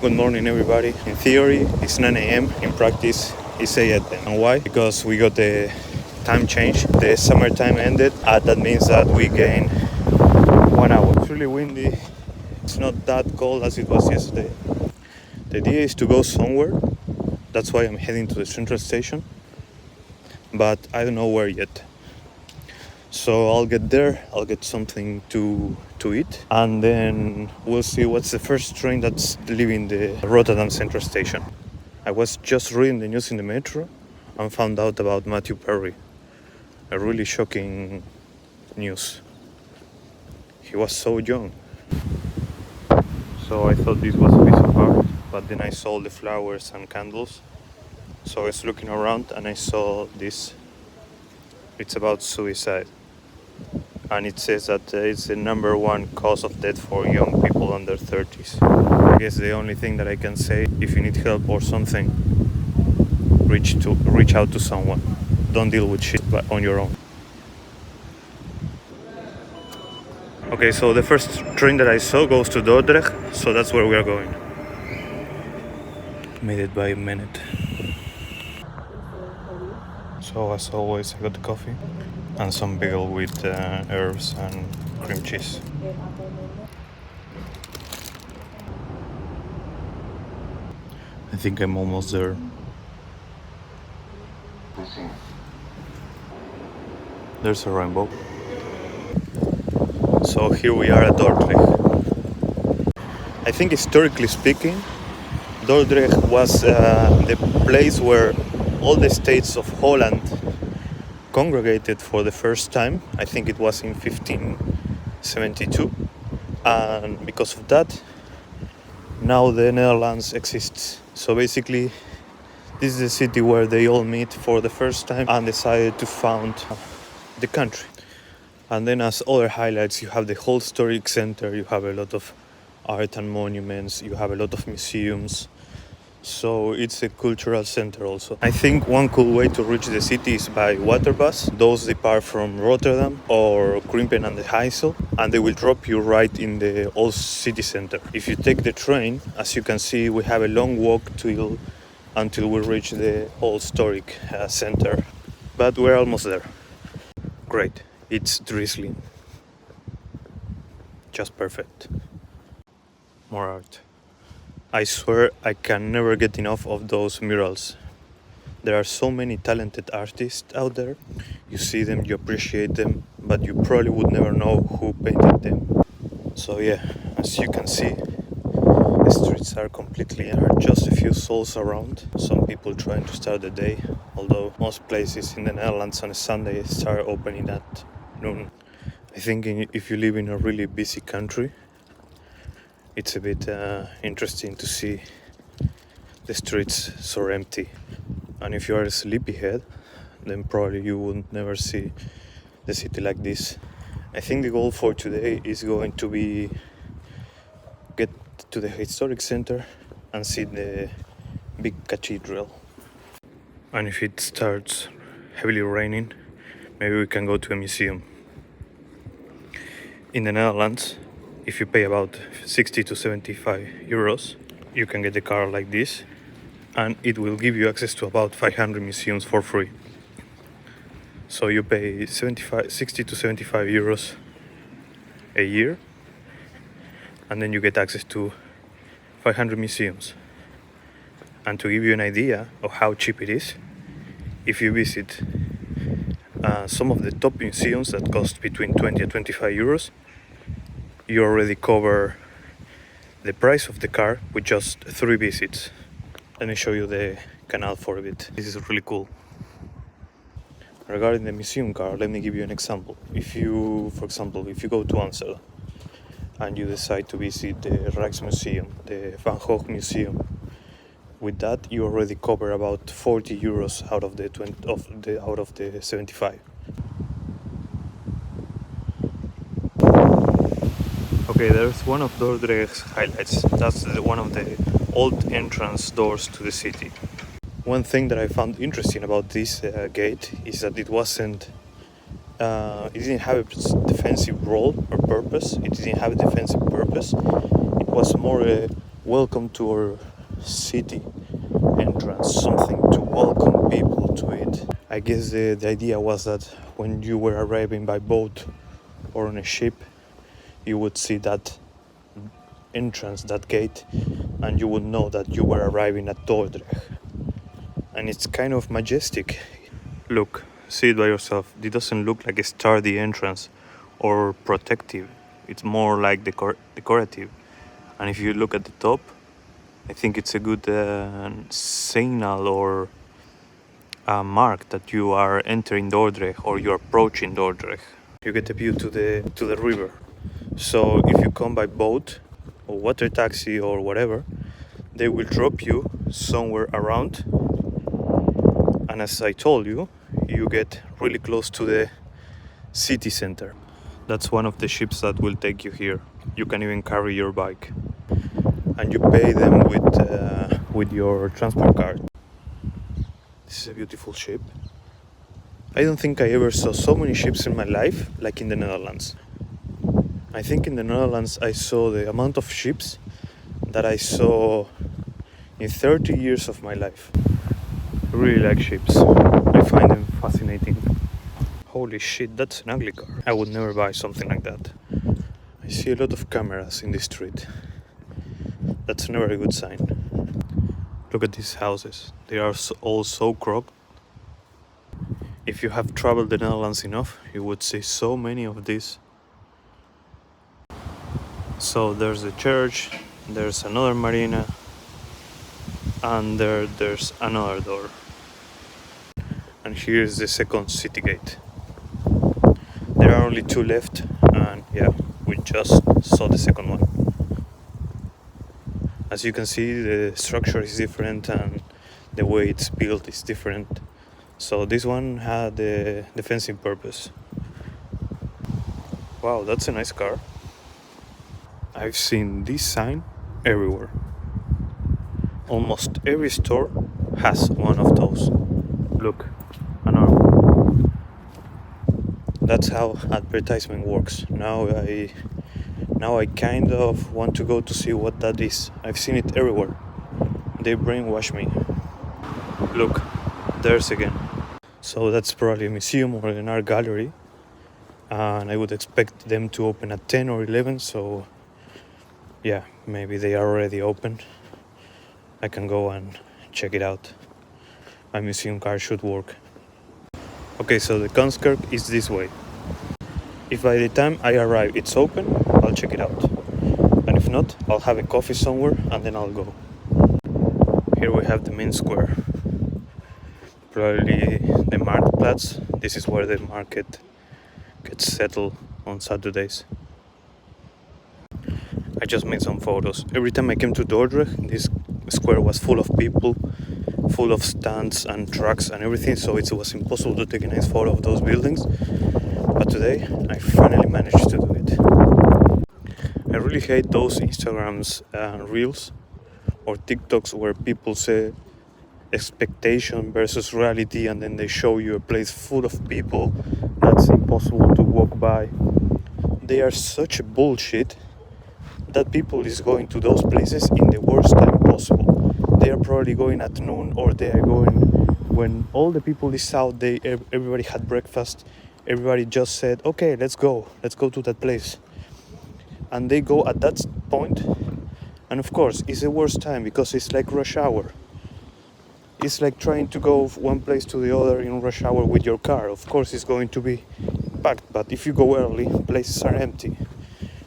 Good morning, everybody. In theory, it's 9 a.m. In practice, it's 8 a.m. And why? Because we got the time change. The summertime ended. That means that we gain 1 hour. It's really windy. It's not that cold as it was yesterday. The idea is to go somewhere. That's why I'm heading to the central station. But I don't know where yet. So I'll get there, I'll get something to eat, and then we'll see what's the first train that's leaving the Rotterdam Central Station. I was just reading the news in the metro and found out about Matthew Perry. A really shocking news. He was so young. So I thought this was a piece of art, but then I saw the flowers and candles. So I was looking around and I saw this. It's about suicide. And it says that it's the number one cause of death for young people under 30s. I guess the only thing that I can say, if you need help or something, reach out to someone. Don't deal with shit on your own. Okay, so the first train that I saw goes to Dordrecht, so that's where we are going. Made it by a minute. So as always, I got the coffee and some bagel with herbs and cream cheese. I think I'm almost there. There's a rainbow. So here we are at Dordrecht. I think historically speaking, Dordrecht was the place where all the states of Holland congregated for the first time. I think it was in 1572, and because of that now the Netherlands exists. So basically this is the city where they all meet for the first time and decided to found the country. And then as other highlights, you have the whole historic center, you have a lot of art and monuments, you have a lot of museums. So it's a cultural center also. I think one cool way to reach the city is by water bus. Those depart from Rotterdam or Rembrandt and Vermeer, and they will drop you right in the old city center. If you take the train, as you can see, we have a long walk until we reach the old historic center. But we're almost there. Great, it's drizzling. Just perfect. More art. I swear I can never get enough of those murals. There are so many talented artists out there. You see them, you appreciate them, but you probably would never know who painted them. So yeah, as you can see, the streets are completely empty. There are just a few souls around. Some people trying to start the day, although most places in the Netherlands on a Sunday start opening at noon. I think if you live in a really busy country, it's a bit interesting to see the streets so empty. And if you are a sleepyhead, then probably you will never see the city like this. I think the goal for today is going to be get to the historic center and see the big cathedral. And if it starts heavily raining, maybe we can go to a museum. In the Netherlands, if you pay about 60 to 75 euros, you can get a car like this, and it will give you access to about 500 museums for free. So you pay 60 to 75 euros a year, and then you get access to 500 museums. And to give you an idea of how cheap it is, if you visit some of the top museums that cost between 20 and 25 euros, you already cover the price of the car with just 3 visits. Let me show you the canal for a bit. This is really cool. Regarding the museum car, let me give you an example. For example, if you go to Amsterdam and you decide to visit the Rijksmuseum, the Van Gogh Museum, with that you already cover about 40 euros out of the 75. Okay, there's one of Dordrecht's highlights. That's one of the old entrance doors to the city. One thing that I found interesting about this gate is that it didn't have a defensive role or purpose. It didn't have a defensive purpose. It was more a welcome to our city entrance, something to welcome people to it. I guess the idea was that when you were arriving by boat or on a ship, you would see that entrance, that gate, and you would know that you were arriving at Dordrecht. And it's kind of majestic. Look, see it by yourself. It doesn't look like a sturdy entrance or protective. It's more like decorative. And if you look at the top, I think it's a good signal or a mark that you are entering Dordrecht or you're approaching Dordrecht. You get a view to the river. So if you come by boat or water taxi or whatever, they will drop you somewhere around. And as I told you, you get really close to the city center. That's one of the ships that will take you here. You can even carry your bike. And you pay them with your transport card. This is a beautiful ship. I don't think I ever saw so many ships in my life like in the Netherlands. I think in the Netherlands I saw the amount of ships that I saw in 30 years of my life. I really like ships. I find them fascinating. Holy shit, that's an ugly car. I would never buy something like that. I see a lot of cameras in the street. That's never a good sign. Look at these houses. They are all so crooked. If you have traveled the Netherlands enough, you would see so many of these. So there's the church, there's another marina, and there's another door. And here is the second city gate. There are only two left, and yeah, we just saw the second one. As you can see, the structure is different and the way it's built is different. So this one had the defensive purpose. Wow, that's a nice car. I've seen this sign everywhere. Almost every store has one of those. Look, an arm. That's how advertisement works. Now I kind of want to go to see what that is. I've seen it everywhere. They brainwash me. Look, there's again. So that's probably a museum or an art gallery. And I would expect them to open at 10 or 11, so yeah, maybe they are already open. I can go and check it out. My museum card should work. Okay, so the Kunstkerk is this way. If by the time I arrive it's open, I'll check it out. And if not, I'll have a coffee somewhere and then I'll go. Here we have the main square. Probably the Marktplatz. This is where the market gets settled on Saturdays. I just made some photos. Every time I came to Dordrecht, this square was full of people, full of stands and trucks and everything, so it was impossible to take a nice photo of those buildings. But today, I finally managed to do it. I really hate those Instagrams reels or TikToks where people say expectation versus reality and then they show you a place full of people that's impossible to walk by. They are such a bullshit that people is going to those places in the worst time possible. They are probably going at noon, or they are going when all the people is out. Everybody had breakfast. Everybody just said, okay, let's go to that place. And they go at that point, and of course it's the worst time because it's like rush hour. It's like trying to go one place to the other in rush hour with your car. Of course it's going to be packed, but if you go early, places are empty.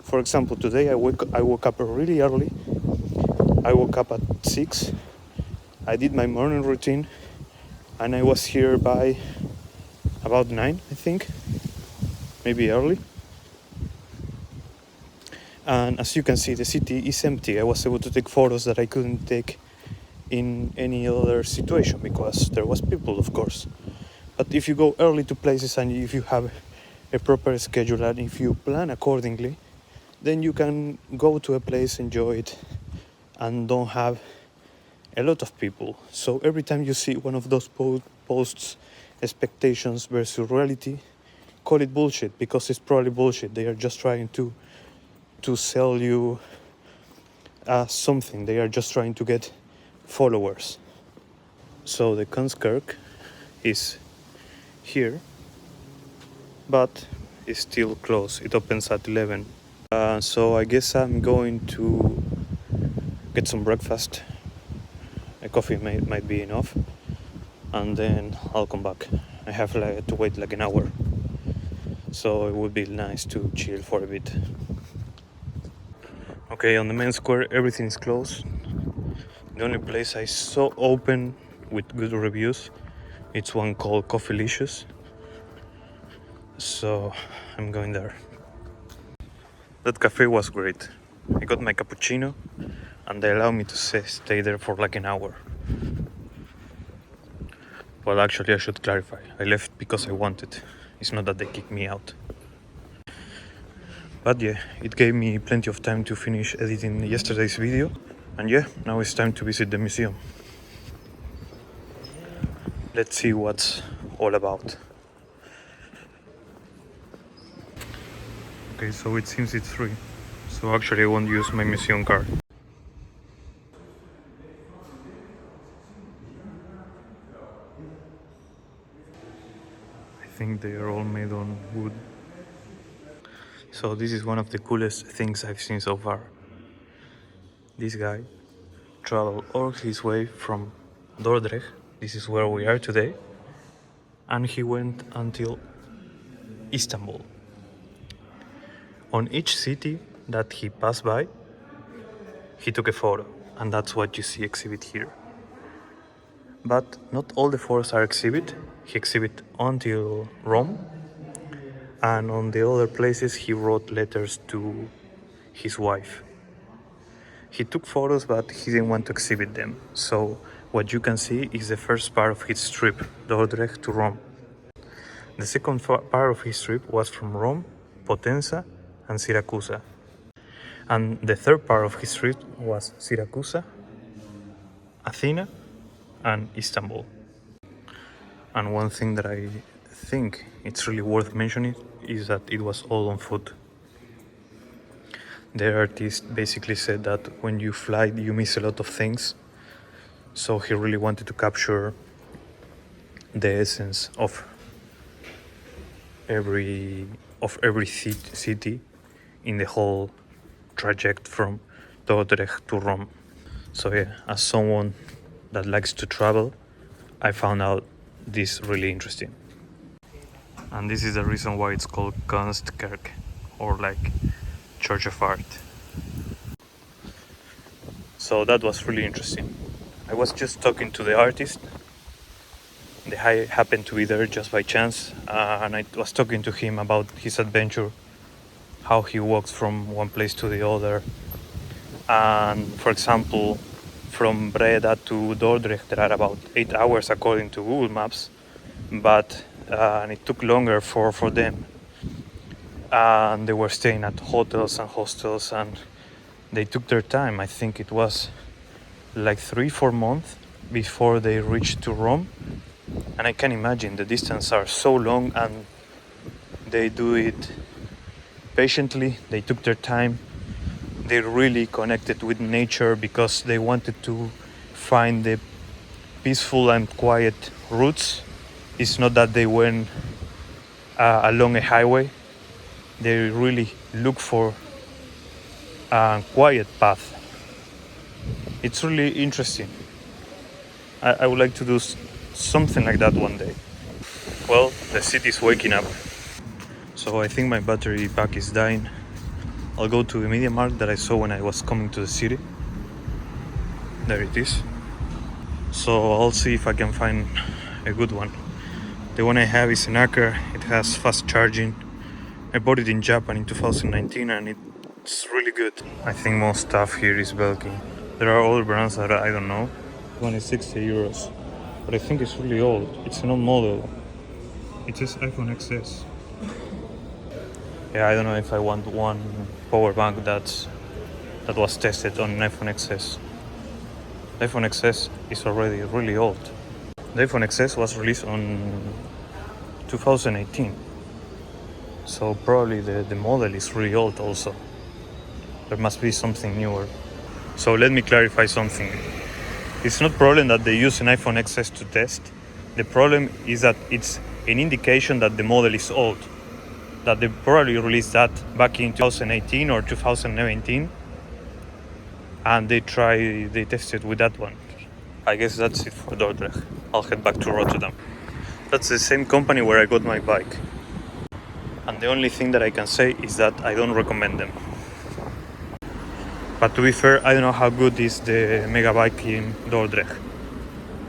For example, today I woke up really early. I woke up at 6. I did my morning routine and I was here by about 9, I think. Maybe early. And as you can see, the city is empty. I was able to take photos that I couldn't take in any other situation because there was people, of course. But if you go early to places and if you have a proper schedule and if you plan accordingly, then you can go to a place, enjoy it, and don't have a lot of people. So every time you see one of those posts, expectations versus reality, call it bullshit because it's probably bullshit. They are just trying to sell you something. They are just trying to get followers. So the Kunstkerk is here, but it's still closed. It opens at 11. So I guess I'm going to get some breakfast. A coffee might be enough, and then I'll come back. I have to wait like an hour, so it would be nice to chill for a bit. Okay, on the main square everything is closed. The only place I saw open with good reviews, it's one called Coffeelicious, so I'm going there. That cafe was great. I got my cappuccino and they allowed me to stay there for like an hour. Well, actually, I should clarify. I left because I wanted. It's not that they kicked me out. But yeah, it gave me plenty of time to finish editing yesterday's video. And yeah, now it's time to visit the museum. Let's see what's all about. Okay, so it seems it's free. So actually I won't use my museum card. I think they are all made on wood. So this is one of the coolest things I've seen so far. This guy traveled all his way from Dordrecht, this is where we are today, and he went until Istanbul. On each city that he passed by, he took a photo, and that's what you see exhibit here. But not all the photos are exhibit. He exhibit until Rome, and on the other places he wrote letters to his wife. He took photos, but he didn't want to exhibit them. So what you can see is the first part of his trip, Dordrecht to Rome. The second part of his trip was from Rome, Potenza, and Syracuse. And the third part of his trip was Syracuse, Athena, and Istanbul. And one thing that I think it's really worth mentioning is that it was all on foot. The artist basically said that when you fly you miss a lot of things, so he really wanted to capture the essence of every city in the whole traject from Dordrecht to Rome. So yeah, as someone that likes to travel, I found out this really interesting. And this is the reason why it's called Kunstkerk, or like Church of Art. So that was really interesting. I was just talking to the artist. I happened to be there just by chance, and I was talking to him about his adventure, how he walks from one place to the other. And for example, from Breda to Dordrecht there are about 8 hours according to Google Maps, but and it took longer for them. And they were staying at hotels and hostels, and they took their time. I think it was like 3-4 months before they reached to Rome. And I can imagine the distances are so long, and they do it patiently. They took their time. They really connected with nature because they wanted to find the peaceful and quiet routes. It's not that they went along a highway. They really look for a quiet path. It's really interesting. I would like to do something like that one day. Well, the city is waking up. So I think my battery pack is dying. I'll go to the MediaMarkt that I saw when I was coming to the city. There it is. So I'll see if I can find a good one. The one I have is an Acker. It has fast charging. I bought it in Japan in 2019 and it's really good. I think most stuff here is Belkin. There are other brands that I don't know. One is 60 euros. But I think it's really old. It's an old model. It says iPhone XS. Yeah, I don't know if I want one power bank that was tested on an iPhone XS. The iPhone XS is already really old. The iPhone XS was released on 2018. So probably the model is really old also. There must be something newer. So let me clarify something. It's not problem that they use an iPhone XS to test. The problem is that it's an indication that the model is old. That they probably released that back in 2018 or 2019, and they tested with that one. I guess that's it for Dordrecht. I'll head back to Rotterdam. That's the same company where I got my bike. And the only thing that I can say is that I don't recommend them. But to be fair, I don't know how good is the Mega Bike in Dordrecht.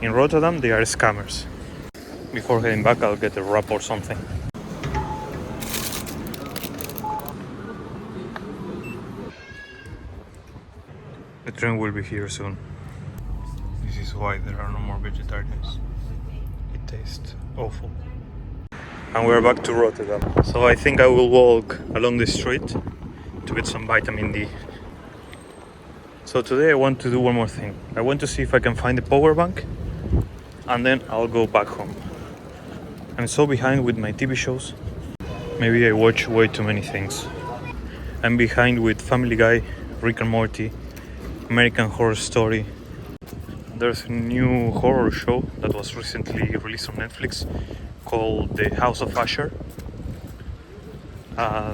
In Rotterdam, they are scammers. Before heading back, I'll get a wrap or something. The train will be here soon. This is why there are no more vegetarians. It tastes awful. And we're back to Rotterdam. So I think I will walk along the street to get some vitamin D. So today I want to do one more thing. I want to see if I can find a power bank, and then I'll go back home. I'm so behind with my TV shows. Maybe I watch way too many things. I'm behind with Family Guy, Rick and Morty, American Horror Story. There's a new horror show that was recently released on Netflix called The House of Usher.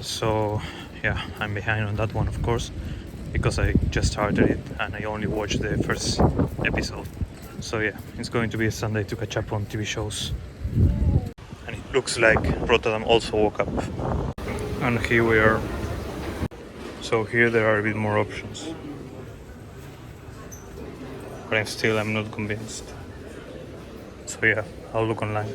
So yeah, I'm behind on that one, of course, because I just started it and I only watched the first episode. So yeah, it's going to be a Sunday to catch up on TV shows. And it looks like Rotterdam also woke up. And here we are. So here there are a bit more options. But I'm not convinced. So yeah, I'll look online.